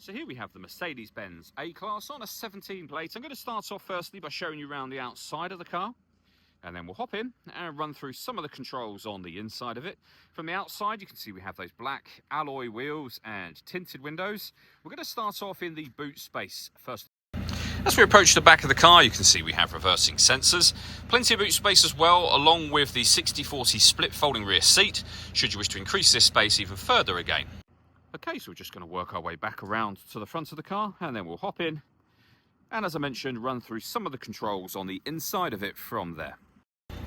So here we have the Mercedes-Benz A-Class on a 17 plate. I'm going to start off firstly by showing you around the outside of the car, and then we'll hop in and run through some of the controls on the inside of it. From the outside, you can see we have those black alloy wheels and tinted windows. We're going to start off in the boot space first. As we approach the back of the car, you can see we have reversing sensors, plenty of boot space as well, along with the 60/40 split folding rear seat, should you wish to increase this space even further again. Okay, so we're just going to work our way back around to the front of the car, and then we'll hop in, and as I mentioned, run through some of the controls on the inside of it from there.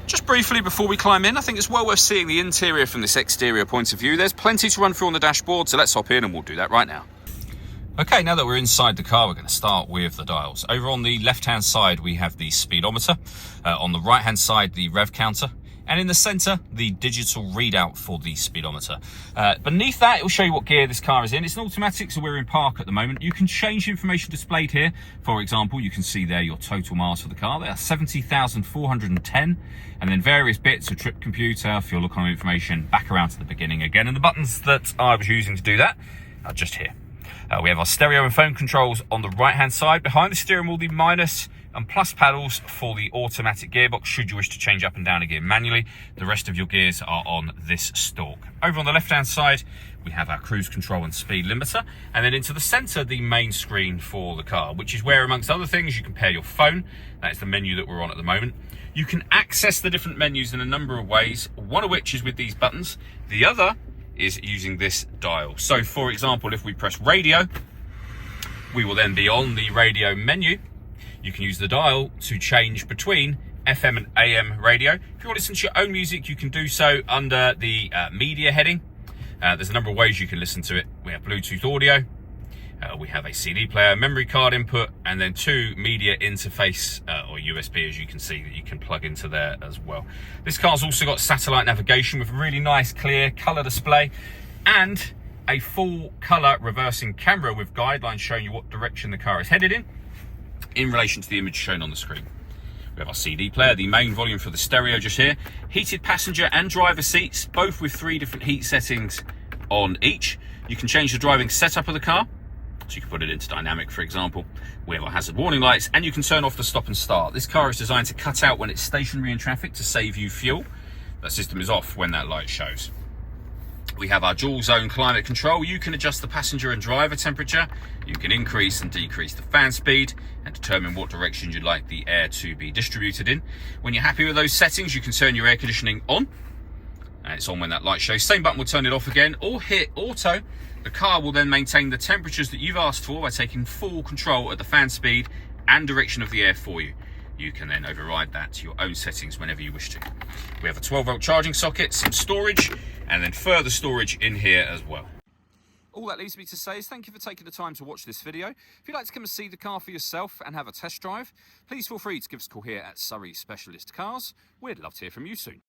Just briefly before we climb in, I think it's well worth seeing the interior from this exterior point of view. There's plenty to run through on the dashboard, so let's hop in and we'll do that right now. Okay, now that we're inside the car, we're going to start with the dials. Over on the left-hand side, we have the speedometer. On the right-hand side, the rev counter. And in the center, the digital readout for the speedometer. Beneath that, it will show you what gear this car is in. It's an automatic, so we're in park at the moment. You can change the information displayed here. For example, you can see there your total miles for the car. They are 70,410. And then various bits, a trip computer, fuel economy information, back around to the beginning again. And the buttons that I was using to do that are just here. We have our stereo and phone controls on the right-hand side. Behind the steering wheel, the minus and plus paddles for the automatic gearbox, should you wish to change up and down a gear manually. The rest of your gears are on this stalk. Over on the left-hand side, we have our cruise control and speed limiter. And then into the center, the main screen for the car, which is where, amongst other things, you can pair your phone. That is the menu that we're on at the moment. You can access the different menus in a number of ways, one of which is with these buttons. The other is using this dial. So, for example, if we press radio, we will then be on the radio menu. You can use the dial to change between FM and AM radio. If you want to listen to your own music, you can do so under the media heading. There's a number of ways you can listen to it. We have Bluetooth audio. We have a CD player, memory card input, and then two media interface or USB, as you can see, that you can plug into there as well. This car's also got satellite navigation with a really nice clear color display and a full color reversing camera with guidelines showing you what direction the car is headed in relation to the image shown on the screen. We have our CD player, the main volume for the stereo just here, heated passenger and driver seats, both with 3 different heat settings on each. You can change the driving setup of the car, so you can put it into dynamic, for example. We have our hazard warning lights, and you can turn off the stop and start. This car is designed to cut out when it's stationary in traffic to save you fuel. That system is off when that light shows. We have our dual zone climate control. You can adjust the passenger and driver temperature. You can increase and decrease the fan speed and determine what direction you'd like the air to be distributed in. When you're happy with those settings, you can turn your air conditioning on. And it's on when that light shows. Same button will turn it off again, or hit auto. The car will then maintain the temperatures that you've asked for by taking full control at the fan speed and direction of the air for you. You can then override that to your own settings whenever you wish to. We have a 12-volt charging socket, some storage, and then further storage in here as well. All that leaves me to say is thank you for taking the time to watch this video. If you'd like to come and see the car for yourself and have a test drive, please feel free to give us a call here at Surrey Specialist Cars. We'd love to hear from you soon.